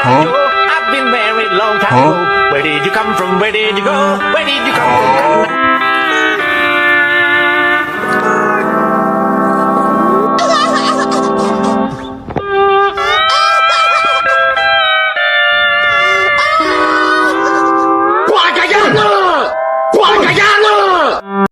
I've been married long time ago. Where did you come from? Where did you go? Where did you come from? Quả cả gia! Quả cả gia!